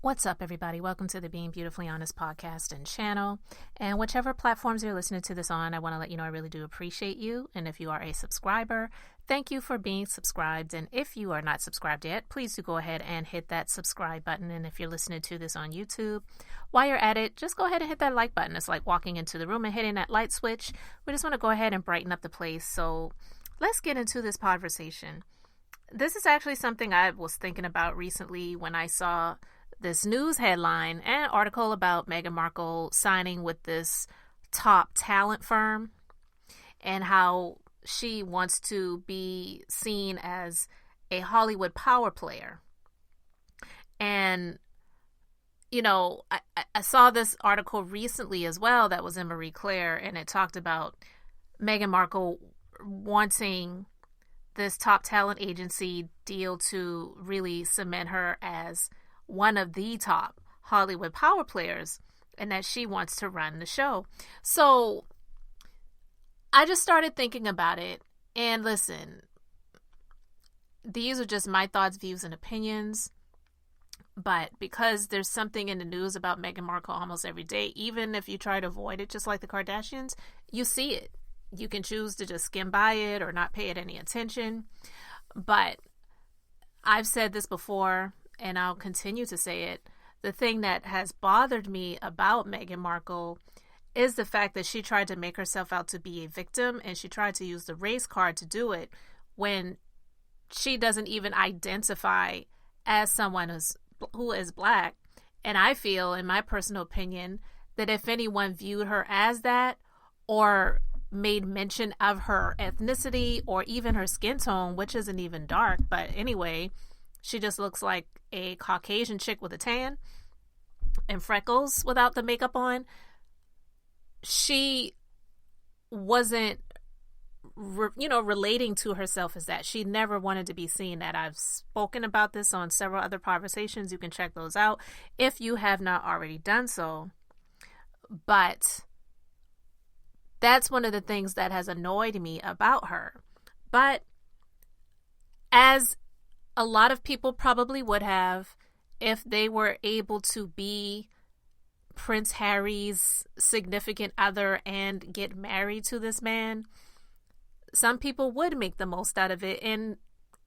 What's up, everybody? Welcome to the Being Beautifully Honest podcast and channel. And whichever platforms you're listening to this on, I want to let you know I really do appreciate you. And if you are a subscriber, thank you for being subscribed. And if you are not subscribed yet, please do go ahead and hit that subscribe button. And if you're listening to this on YouTube, while you're at it, just go ahead and hit that like button. It's like walking into the room and hitting that light switch. We just want to go ahead and brighten up the place. So let's get into this conversation. This is actually something I was thinking about recently when I saw this news headline and article about Meghan Markle signing with this top talent firm and how she wants to be seen as a Hollywood power player. And, you know, I saw this article recently as well that was in Marie Claire, and it talked about Meghan Markle wanting this top talent agency deal to really cement her as one of the top Hollywood power players, and that she wants to run the show. So I just started thinking about it, and listen, these are just my thoughts, views, and opinions. But because there's something in the news about Meghan Markle almost every day, even if you try to avoid it, just like the Kardashians, you see it. You can choose to just skim by it or not pay it any attention. But I've said this before, and I'll continue to say it. The thing that has bothered me about Meghan Markle is the fact that she tried to make herself out to be a victim, and she tried to use the race card to do it when she doesn't even identify as someone who is Black. And I feel, in my personal opinion, that if anyone viewed her as that or made mention of her ethnicity or even her skin tone, which isn't even dark, but anyway, she just looks like a Caucasian chick with a tan and freckles without the makeup on. She wasn't, relating to herself as that. She never wanted to be seen that. I've spoken about this on several other conversations. You can check those out if you have not already done so. But that's one of the things that has annoyed me about her. But as a lot of people probably would have, if they were able to be Prince Harry's significant other and get married to this man, some people would make the most out of it, and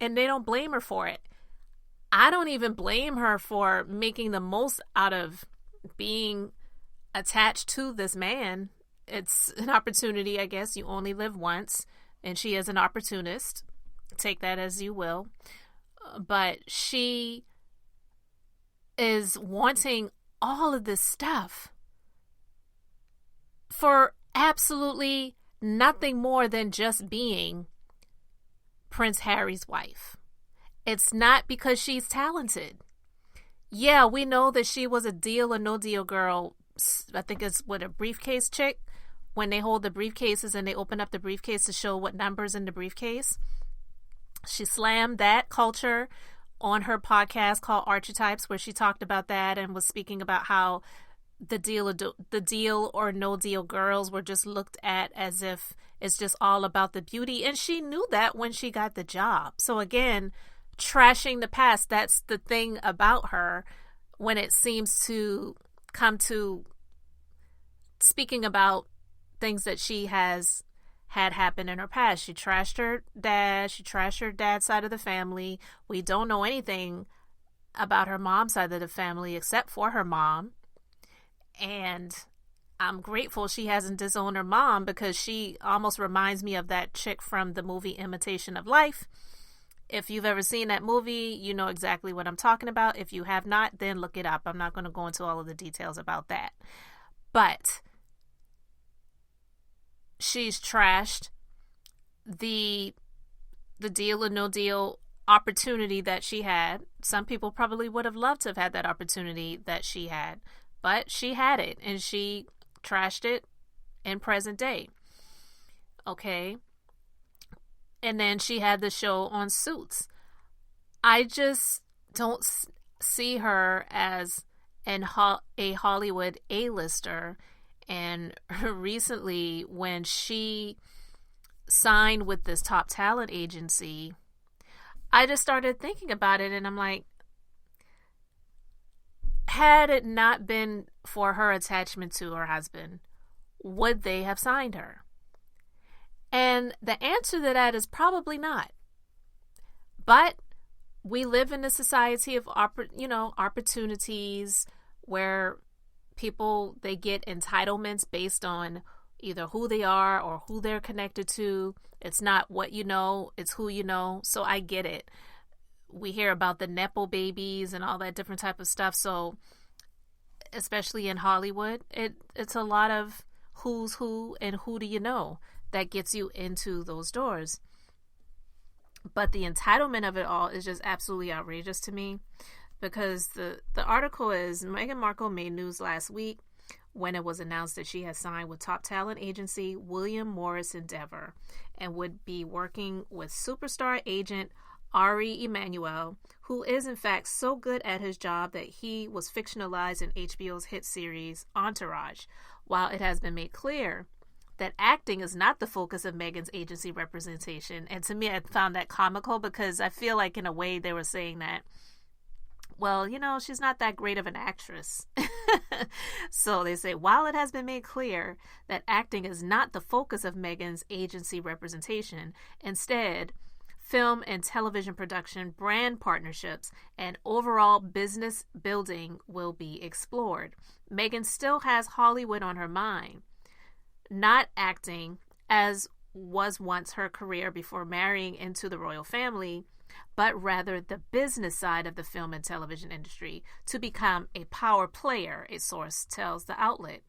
they don't blame her for it. I don't even blame her for making the most out of being attached to this man. It's an opportunity, I guess. You only live once, and she is an opportunist. Take that as you will. But she is wanting all of this stuff for absolutely nothing more than just being Prince Harry's wife. It's not because she's talented. Yeah, we know that she was a deal or no deal girl. I think it's a briefcase chick. When they hold the briefcases and they open up the briefcase to show what number's in the briefcase. She slammed that culture on her podcast called Archetypes, where she talked about that and was speaking about how the deal or no deal girls were just looked at as if it's just all about the beauty. And she knew that when she got the job. So again, trashing the past, that's the thing about her when it seems to come to speaking about things that she has had happened in her past. She trashed her dad. She trashed her dad's side of the family. We don't know anything about her mom's side of the family except for her mom. And I'm grateful she hasn't disowned her mom, because she almost reminds me of that chick from the movie Imitation of Life. If you've ever seen that movie, you know exactly what I'm talking about. If you have not, then look it up. I'm not going to go into all of the details about that. But she's trashed the deal or no deal opportunity that she had. Some people probably would have loved to have had that opportunity that she had, but she had it, and she trashed it in present day. Okay. And then she had the show on Suits. I just don't see her as a Hollywood A-lister. And recently, when she signed with this top talent agency, I just started thinking about it, and I'm like, had it not been for her attachment to her husband, would they have signed her? And the answer to that is probably not. But we live in a society of opportunities where people, they get entitlements based on either who they are or who they're connected to. It's not what you know, it's who you know. So I get it. We hear about the Nepo babies and all that different type of stuff. So especially in Hollywood, it's a lot of who's who and who do you know that gets you into those doors. But the entitlement of it all is just absolutely outrageous to me, because the article is, Meghan Markle made news last week when it was announced that she has signed with top talent agency William Morris Endeavor and would be working with superstar agent Ari Emanuel, who is in fact so good at his job that he was fictionalized in HBO's hit series Entourage. While it has been made clear that acting is not the focus of Meghan's agency representation, and to me I found that comical, because I feel like in a way they were saying that, well, she's not that great of an actress. So they say, while it has been made clear that acting is not the focus of Meghan's agency representation, instead, film and television production, brand partnerships, and overall business building will be explored. Meghan still has Hollywood on her mind, not acting, as was once her career before marrying into the royal family, but rather the business side of the film and television industry to become a power player, a source tells the outlet.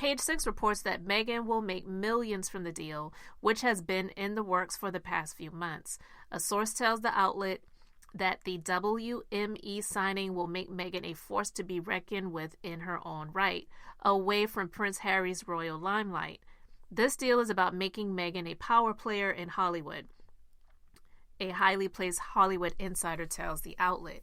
pagesix reports that Meghan will make millions from the deal, which has been in the works for the past few months. A source tells the outlet that the WME signing will make Meghan a force to be reckoned with in her own right, away from Prince Harry's royal limelight. This deal is about making Meghan a power player in Hollywood, a highly placed Hollywood insider tells the outlet.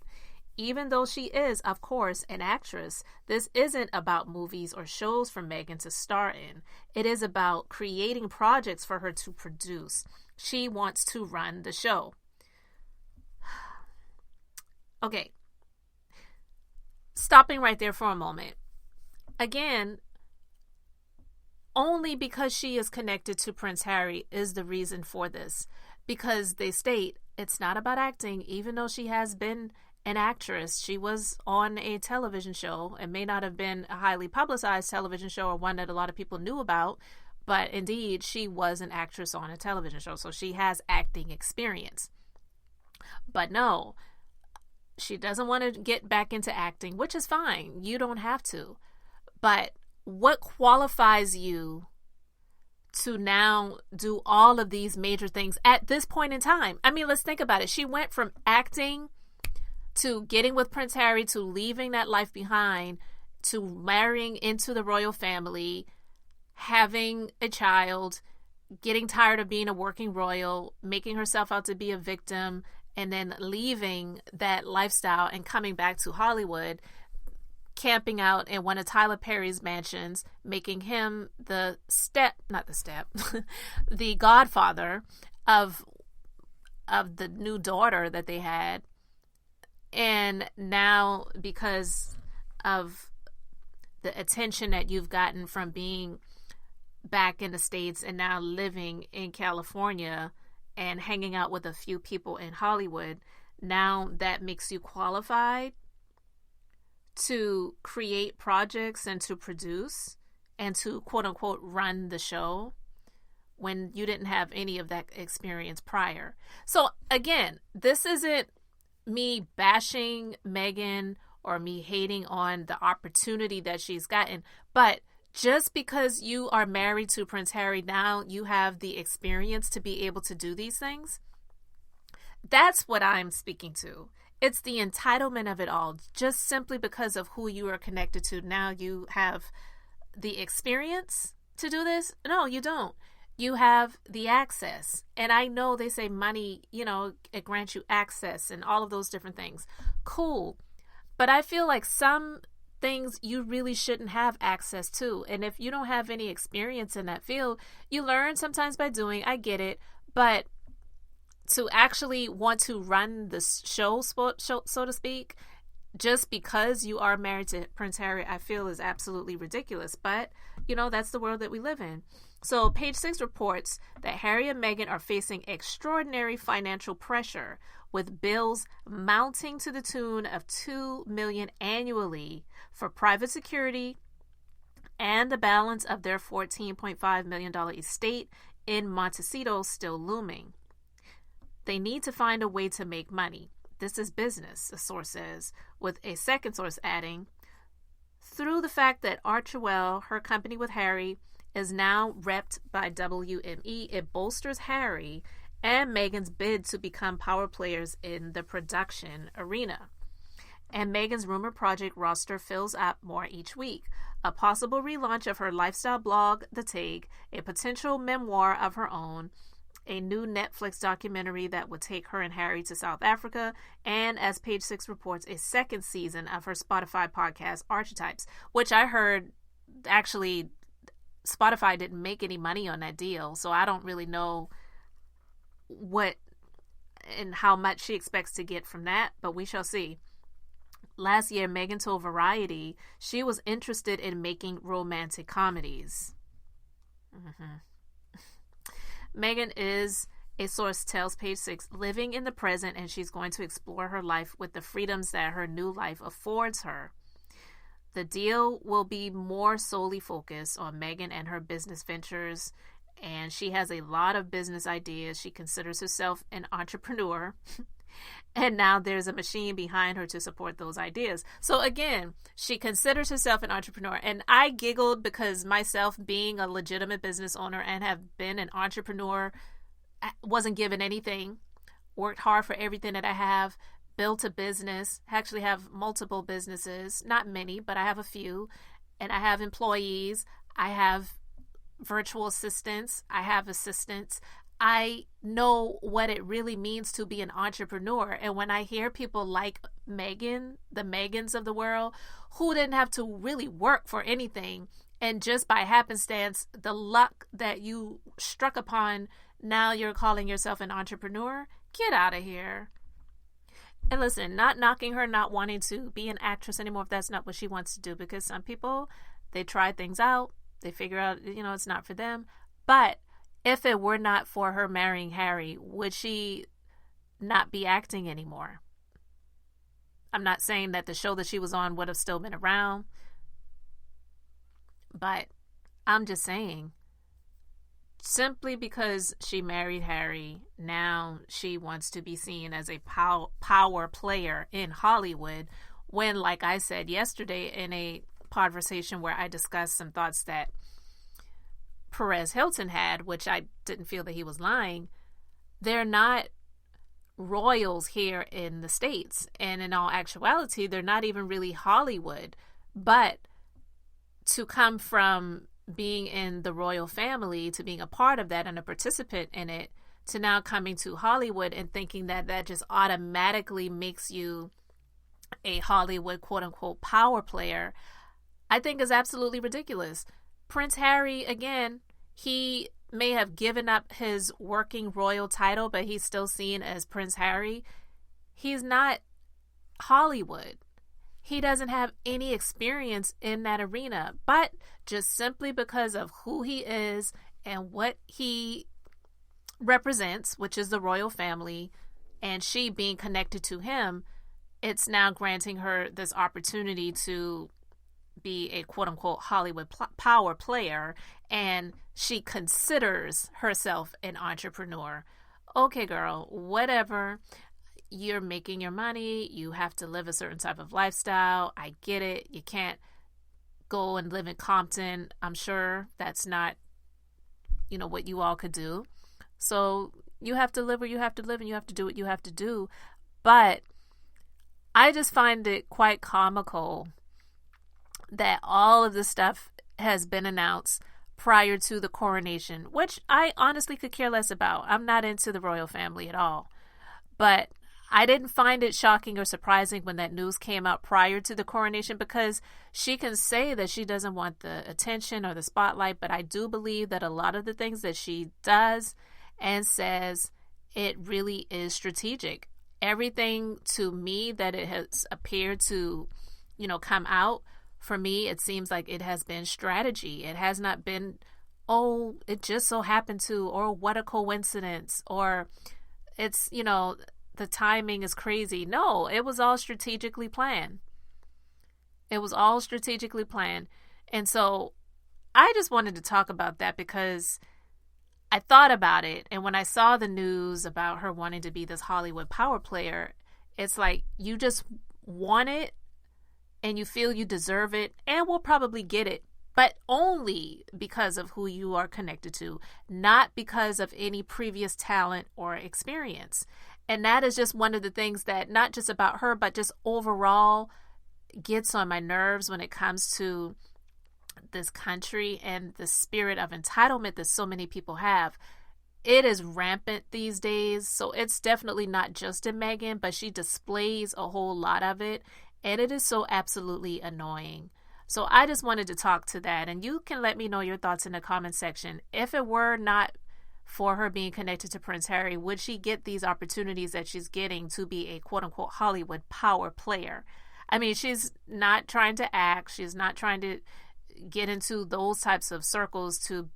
Even though she is, of course, an actress, this isn't about movies or shows for Meghan to star in. It is about creating projects for her to produce. She wants to run the show. Okay. Stopping right there for a moment. Again, only because she is connected to Prince Harry is the reason for this. Because they state it's not about acting, even though she has been an actress. She was on a television show. It may not have been a highly publicized television show or one that a lot of people knew about, but indeed she was an actress on a television show. So she has acting experience. But no, she doesn't want to get back into acting, which is fine. You don't have to. But what qualifies you to now do all of these major things at this point in time? I mean, let's think about it. She went from acting to getting with Prince Harry, to leaving that life behind, to marrying into the royal family, having a child, getting tired of being a working royal, making herself out to be a victim, and then leaving that lifestyle and coming back to Hollywood, camping out in one of Tyler Perry's mansions, making him the godfather of the new daughter that they had. And now, because of the attention that you've gotten from being back in the States and now living in California and hanging out with a few people in Hollywood, now that makes you qualified to create projects and to produce and to quote unquote run the show, when you didn't have any of that experience prior. So again, this isn't me bashing Meghan or me hating on the opportunity that she's gotten, but just because you are married to Prince Harry, now you have the experience to be able to do these things. That's what I'm speaking to. It's the entitlement of it all. Just simply because of who you are connected to, now you have the experience to do this. No, you don't. You have the access. And I know they say money, it grants you access and all of those different things. Cool. But I feel like some things you really shouldn't have access to. And if you don't have any experience in that field, you learn sometimes by doing. I get it. But to actually want to run the show, so to speak, just because you are married to Prince Harry, I feel is absolutely ridiculous. But, that's the world that we live in. So Page Six reports that Harry and Meghan are facing extraordinary financial pressure, with bills mounting to the tune of $2 million annually for private security and the balance of their $14.5 million estate in Montecito still looming. They need to find a way to make money. This is business, a source says, with a second source adding, through the fact that Archewell, her company with Harry, is now repped by WME, it bolsters Harry and Meghan's bid to become power players in the production arena. And Meghan's rumor project roster fills up more each week. A possible relaunch of her lifestyle blog, The Take, a potential memoir of her own, a new Netflix documentary that would take her and Harry to South Africa, and, as Page Six reports, a second season of her Spotify podcast, Archetypes, which I heard actually Spotify didn't make any money on that deal, so I don't really know what and how much she expects to get from that, but we shall see. Last year, Meghan told Variety she was interested in making romantic comedies. Meghan is, a source tells Page Six, living in the present, and she's going to explore her life with the freedoms that her new life affords her. The deal will be more solely focused on Meghan and her business ventures, and she has a lot of business ideas. She considers herself an entrepreneur, and now there's a machine behind her to support those ideas. So again, she considers herself an entrepreneur, and I giggled because myself, being a legitimate business owner and have been an entrepreneur, wasn't given anything, worked hard for everything that I have, built a business, actually have multiple businesses, not many, but I have a few, and I have employees, I have virtual assistants, I have assistants. I know what it really means to be an entrepreneur. And when I hear people like Meghan, the Meghans of the world, who didn't have to really work for anything, and just by happenstance, the luck that you struck upon, now you're calling yourself an entrepreneur, get out of here. And listen, not knocking her not wanting to be an actress anymore if that's not what she wants to do, because some people, they try things out, they figure out, it's not for them. But if it were not for her marrying Harry, would she not be acting anymore? I'm not saying that the show that she was on would have still been around, but I'm just saying, simply because she married Harry, now she wants to be seen as a power player in Hollywood, when, like I said yesterday in a conversation where I discussed some thoughts that Perez Hilton had, which I didn't feel that he was lying, they're not royals here in the States. And in all actuality, they're not even really Hollywood. But to come from being in the royal family to being a part of that and a participant in it, to now coming to Hollywood and thinking that that just automatically makes you a Hollywood quote-unquote power player, I think is absolutely ridiculous. Prince Harry, again, he may have given up his working royal title, but he's still seen as Prince Harry. He's not Hollywood. He doesn't have any experience in that arena, but just simply because of who he is and what he represents, which is the royal family, and she being connected to him, it's now granting her this opportunity to be a quote-unquote Hollywood power player, and she considers herself an entrepreneur. Okay, girl, whatever. You're making your money. You have to live a certain type of lifestyle. I get it. You can't go and live in Compton. I'm sure that's not, what you all could do. So you have to live where you have to live, and you have to do what you have to do. But I just find it quite comical that all of this stuff has been announced prior to the coronation, which I honestly could care less about. I'm not into the royal family at all. But I didn't find it shocking or surprising when that news came out prior to the coronation, because she can say that she doesn't want the attention or the spotlight, but I do believe that a lot of the things that she does and says, it really is strategic. everything to me that it has appeared to, come out, for me, it seems like it has been strategy. It has not been, oh, it just so happened to, or what a coincidence, or it's, the timing is crazy. No, it was all strategically planned. It was all strategically planned. And so I just wanted to talk about that because I thought about it. And when I saw the news about her wanting to be this Hollywood power player, it's like you just want it and you feel you deserve it and will probably get it, but only because of who you are connected to, not because of any previous talent or experience. And that is just one of the things that, not just about her, but just overall gets on my nerves when it comes to this country and the spirit of entitlement that so many people have. It is rampant these days. So it's definitely not just in Meghan, but she displays a whole lot of it. And it is so absolutely annoying. So I just wanted to talk to that. And you can let me know your thoughts in the comment section. If it were not for her being connected to Prince Harry, would she get these opportunities that she's getting to be a quote unquote Hollywood power player? I mean, she's not trying to act. She's not trying to get into those types of circles to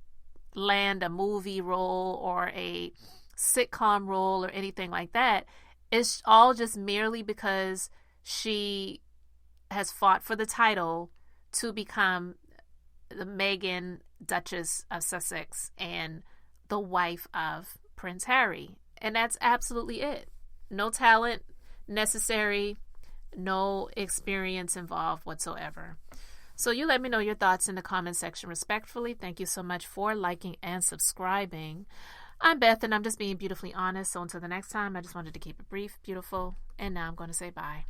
land a movie role or a sitcom role or anything like that. It's all just merely because she has fought for the title to become the Meghan, Duchess of Sussex, and the wife of Prince Harry. And that's absolutely it. No talent necessary, no experience involved whatsoever. So you let me know your thoughts in the comment section respectfully. Thank you so much for liking and subscribing. I'm Beth, and I'm just being beautifully honest. So until the next time, I just wanted to keep it brief, beautiful, and now I'm going to say bye.